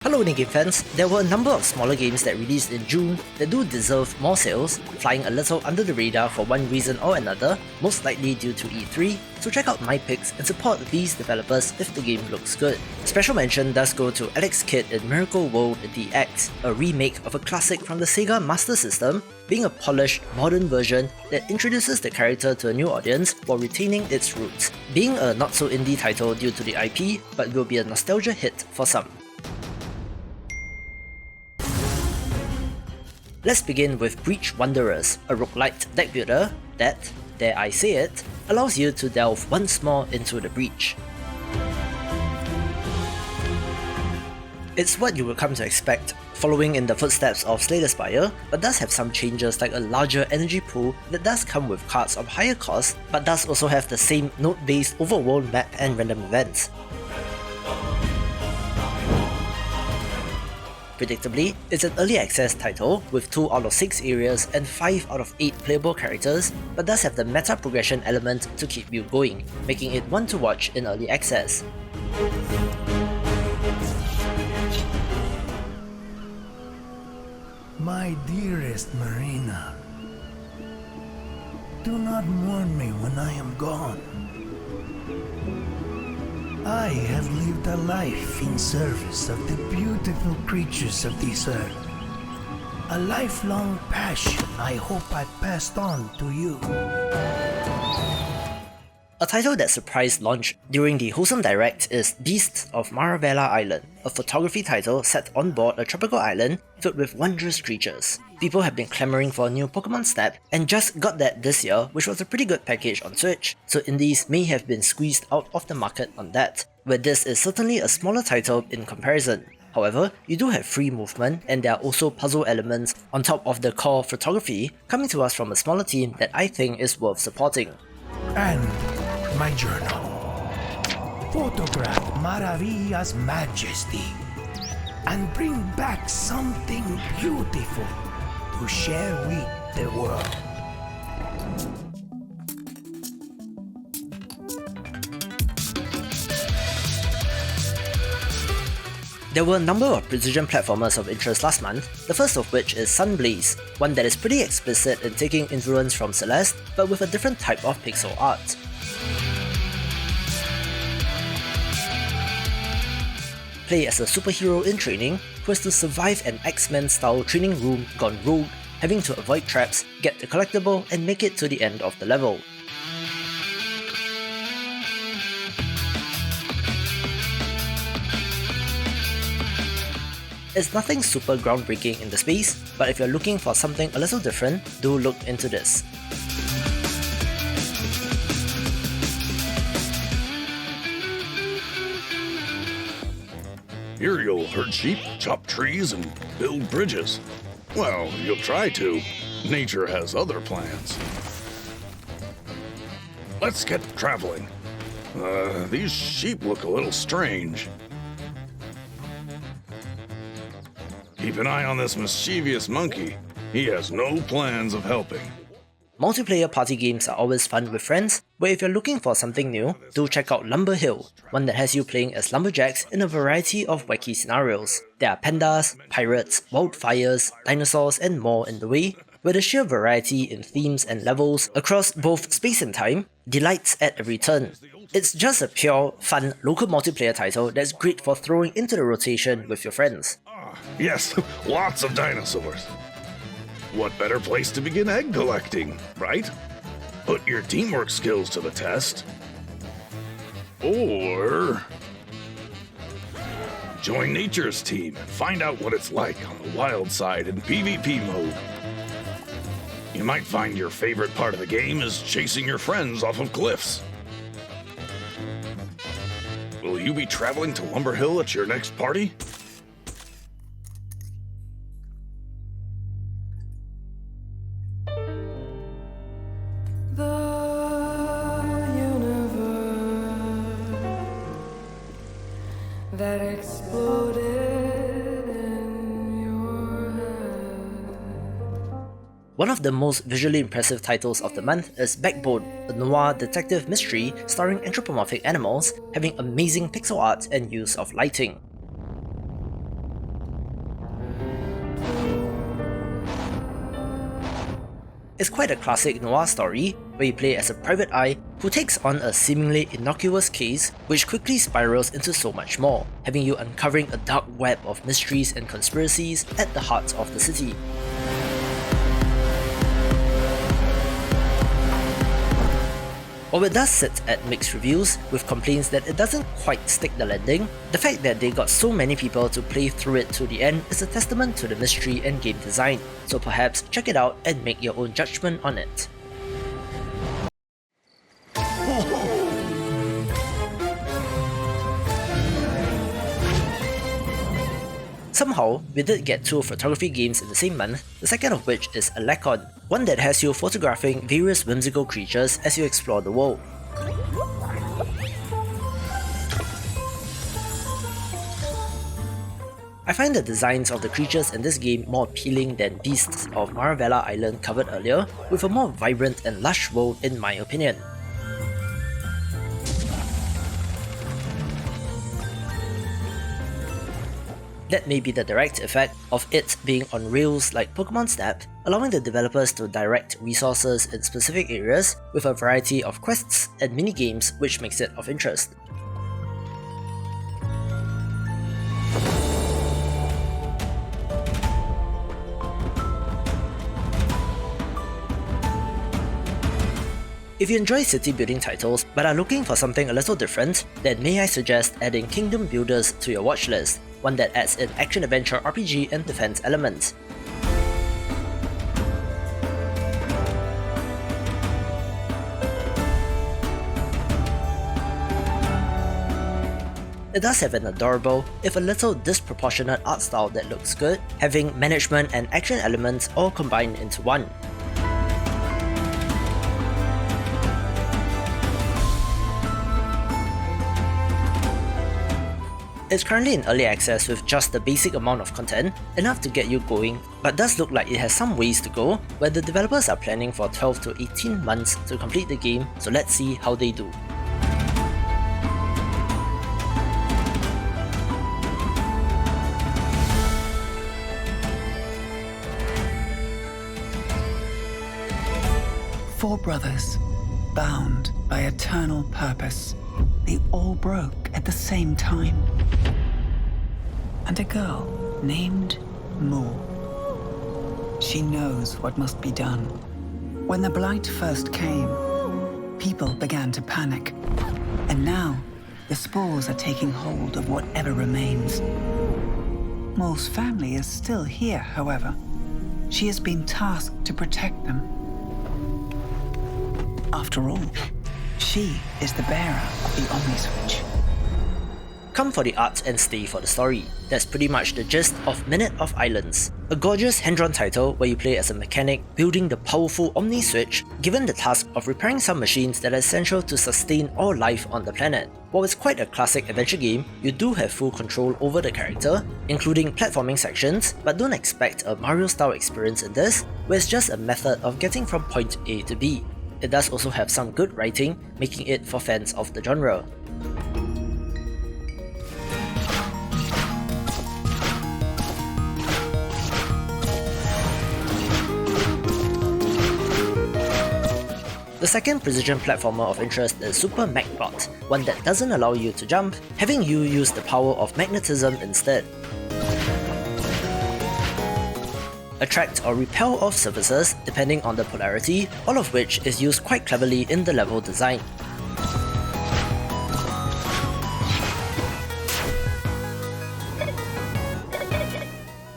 Hello Indie Game fans, there were a number of smaller games that released in June that do deserve more sales, flying a little under the radar for one reason or another, most likely due to E3, so check out my picks and support these developers if the game looks good. Special mention does go to Alex Kidd in Miracle World DX, a remake of a classic from the Sega Master System, being a polished, modern version that introduces the character to a new audience while retaining its roots, being a not-so-indie title due to the IP, but will be a nostalgia hit for some. Let's begin with Breach Wanderers, a roguelite deck builder that, dare I say it, allows you to delve once more into the breach. It's what you would come to expect, following in the footsteps of Slay the Spire, but does have some changes like a larger energy pool that does come with cards of higher cost, but does also have the same node-based overworld map and random events. Predictably, it's an early access title with 2 out of 6 areas and 5 out of 8 playable characters, but does have the meta progression element to keep you going, making it one to watch in early access. My dearest Marina, do not mourn me when I am gone. I have lived a life in service of the beautiful creatures of this earth. A lifelong passion I hope I passed on to you. A title that surprised launch during the Wholesome Direct is Beasts of Maravella Island, a photography title set on board a tropical island filled with wondrous creatures. People have been clamoring for a new Pokemon Snap and just got that this year, which was a pretty good package on Switch, so indies may have been squeezed out of the market on that, where this is certainly a smaller title in comparison. However, you do have free movement and there are also puzzle elements on top of the core photography coming to us from a smaller team that I think is worth supporting. And my journal. Photograph Maravilla's majesty and bring back something beautiful to share with the world. There were a number of precision platformers of interest last month, the first of which is Sunblaze, one that is pretty explicit in taking influence from Celeste, but with a different type of pixel art. Play as a superhero in training who has to survive an X-Men style training room gone rogue, having to avoid traps, get the collectible, and make it to the end of the level. It's nothing super groundbreaking in the space, but if you're looking for something a little different, do look into this. Here you'll herd sheep, chop trees, and build bridges. Well, you'll try to. Nature has other plans. Let's get traveling. These sheep look a little strange. Keep an eye on this mischievous monkey. He has no plans of helping. Multiplayer party games are always fun with friends, but if you're looking for something new, do check out Lumber Hill, one that has you playing as lumberjacks in a variety of wacky scenarios. There are pandas, pirates, wildfires, dinosaurs, and more in the way, where the sheer variety in themes and levels across both space and time delights at every turn. It's just a pure, fun local multiplayer title that's great for throwing into the rotation with your friends. Yes, lots of dinosaurs. What better place to begin egg collecting, right? Put your teamwork skills to the test. Or join nature's team and find out what it's like on the wild side in PvP mode. You might find your favorite part of the game is chasing your friends off of cliffs. Will you be traveling to Lumber Hill at your next party? That exploded in your head. One of the most visually impressive titles of the month is Backbone, a noir detective mystery starring anthropomorphic animals having amazing pixel art and use of lighting. is quite a classic noir story where you play as a private eye who takes on a seemingly innocuous case which quickly spirals into so much more, having you uncovering a dark web of mysteries and conspiracies at the heart of the city. While it does sit at mixed reviews, with complaints that it doesn't quite stick the landing, the fact that they got so many people to play through it to the end is a testament to the mystery and game design, so perhaps check it out and make your own judgment on it. Somehow, we did get 2 photography games in the same month, the second of which is Alekon, one that has you photographing various whimsical creatures as you explore the world. I find the designs of the creatures in this game more appealing than Beasts of Maravella Island covered earlier, with a more vibrant and lush world in my opinion. That may be the direct effect of it being on rails like Pokemon Snap, allowing the developers to direct resources in specific areas with a variety of quests and mini-games which makes it of interest. If you enjoy city building titles but are looking for something a little different, then may I suggest adding Kingdom Builders to your watchlist, one that adds an action-adventure RPG and defense element. It does have an adorable, if a little disproportionate art style that looks good, having management and action elements all combined into one. It's currently in early access with just the basic amount of content, enough to get you going, but does look like it has some ways to go, where the developers are planning for 12 to 18 months to complete the game, so let's see how they do. Four brothers, bound by eternal purpose. They all broke at the same time. And a girl named Mu. She knows what must be done. When the Blight first came, people began to panic. And now, the spores are taking hold of whatever remains. Mu's family is still here, however. She has been tasked to protect them. After all, she is the bearer of the Omniswitch. Come for the art and stay for the story. That's pretty much the gist of Minute of Islands, a gorgeous hand-drawn title where you play as a mechanic building the powerful Omniswitch, given the task of repairing some machines that are essential to sustain all life on the planet. While it's quite a classic adventure game, you do have full control over the character, including platforming sections, but don't expect a Mario-style experience in this, where it's just a method of getting from point A to B. It does also have some good writing, making it for fans of the genre. The second precision platformer of interest is Super Macbot, one that doesn't allow you to jump, having you use the power of magnetism instead. Attract or repel off surfaces depending on the polarity, all of which is used quite cleverly in the level design.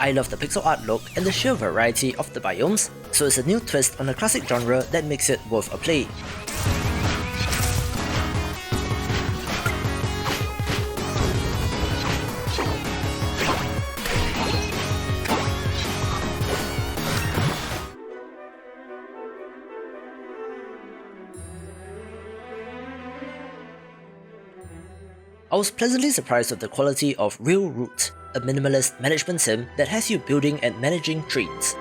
I love the pixel art look and the sheer variety of the biomes, so it's a new twist on a classic genre that makes it worth a play. I was pleasantly surprised with the quality of Real Root, a minimalist management sim that has you building and managing trees.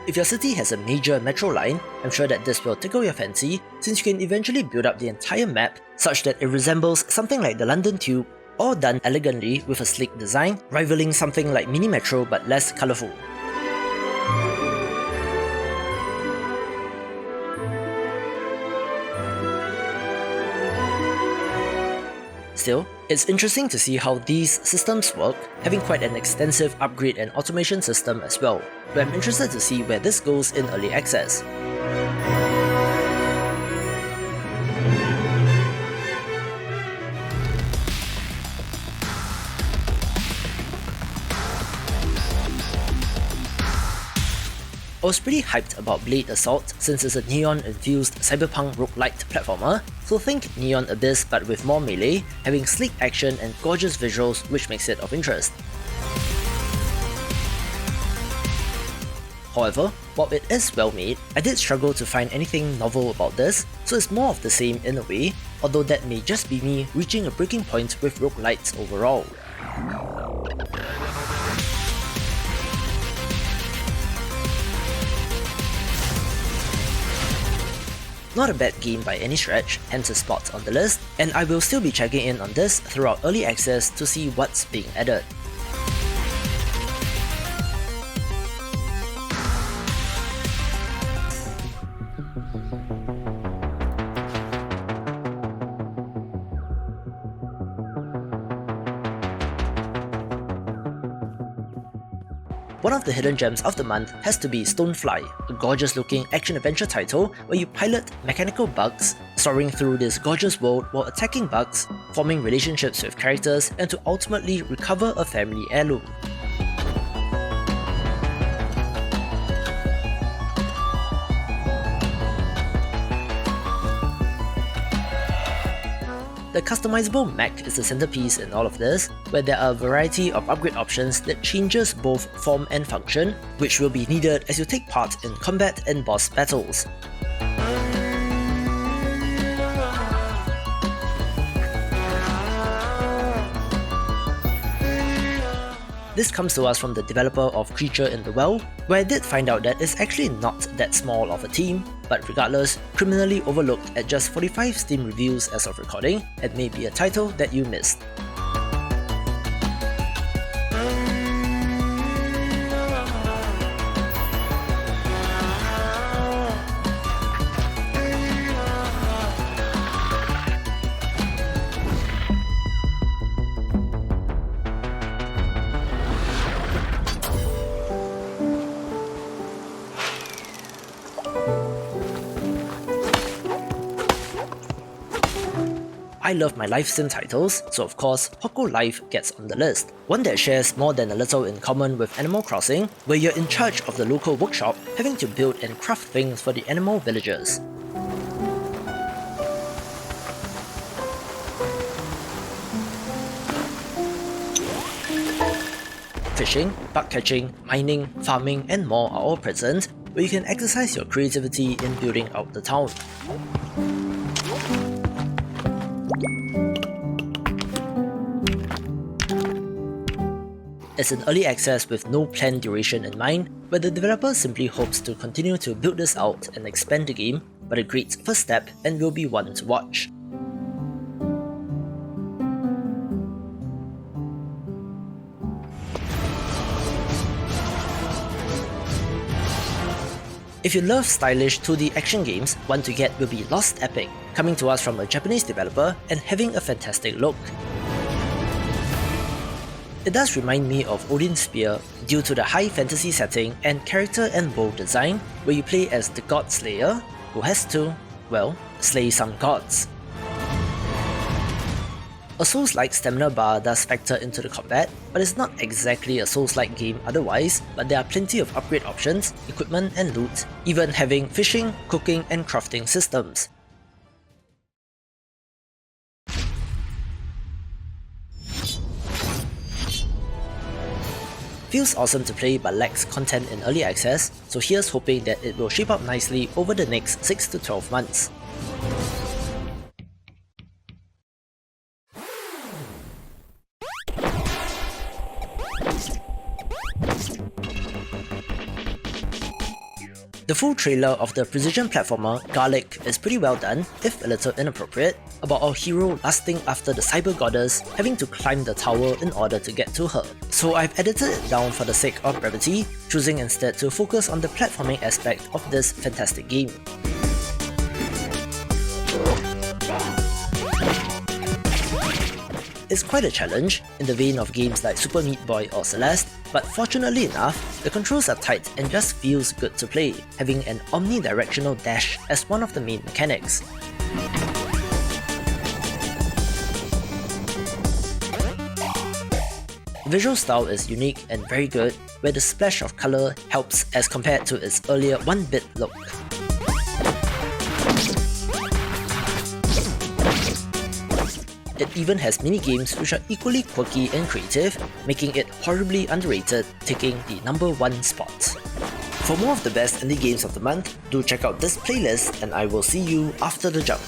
If your city has a major metro line, I'm sure that this will tickle your fancy, since you can eventually build up the entire map such that it resembles something like the London Tube, or done elegantly with a sleek design, rivaling something like Mini Metro but less colourful. Still, it's interesting to see how these systems work, having quite an extensive upgrade and automation system as well, but I'm interested to see where this goes in early access. I was pretty hyped about Blade Assault since it's a neon-infused cyberpunk roguelite platformer, so think Neon Abyss but with more melee, having sleek action and gorgeous visuals which makes it of interest. However, while it is well made, I did struggle to find anything novel about this, so it's more of the same in a way, although that may just be me reaching a breaking point with roguelites overall. Not a bad game by any stretch, hence a spot on the list, and I will still be checking in on this throughout early access to see what's being added. One of the hidden gems of the month has to be Stonefly, a gorgeous looking action-adventure title where you pilot mechanical bugs, soaring through this gorgeous world while attacking bugs, forming relationships with characters, and to ultimately recover a family heirloom. The customizable mech is the centerpiece in all of this, where there are a variety of upgrade options that changes both form and function, which will be needed as you take part in combat and boss battles. This comes to us from the developer of Creature in the Well, where I did find out that it's actually not that small of a team, but regardless, criminally overlooked at just 45 Steam reviews as of recording, it may be a title that you missed. I love my life sim titles, so of course, Hokko Life gets on the list. One that shares more than a little in common with Animal Crossing, where you're in charge of the local workshop, having to build and craft things for the animal villagers. Fishing, bug catching, mining, farming, and more are all present, where you can exercise your creativity in building out the town. It's in early access with no planned duration in mind, where the developer simply hopes to continue to build this out and expand the game, but a great first step and will be one to watch. If you love stylish 2D action games, one to get will be Lost Epic, coming to us from a Japanese developer and having a fantastic look. It does remind me of Odin's Spear due to the high fantasy setting and character and world design, where you play as the God Slayer, who has to, well, slay some gods. A Souls-like stamina bar does factor into the combat, but it's not exactly a Souls-like game otherwise, but there are plenty of upgrade options, equipment and loot, even having fishing, cooking and crafting systems. Feels awesome to play but lacks content in early access, so here's hoping that it will shape up nicely over the next 6 to 12 months. full trailer of the precision platformer Garlic is pretty well done, if a little inappropriate, about our hero lusting after the cyber goddess, having to climb the tower in order to get to her. So I've edited it down for the sake of brevity, choosing instead to focus on the platforming aspect of this fantastic game. It's quite a challenge, in the vein of games like Super Meat Boy or Celeste, but fortunately enough, the controls are tight and just feels good to play, having an omnidirectional dash as one of the main mechanics. The visual style is unique and very good, where the splash of colour helps as compared to its earlier 1-bit look. It even has mini-games which are equally quirky and creative, making it horribly underrated, taking the #1 spot. For more of the best indie games of the month, do check out this playlist and I will see you after the jump.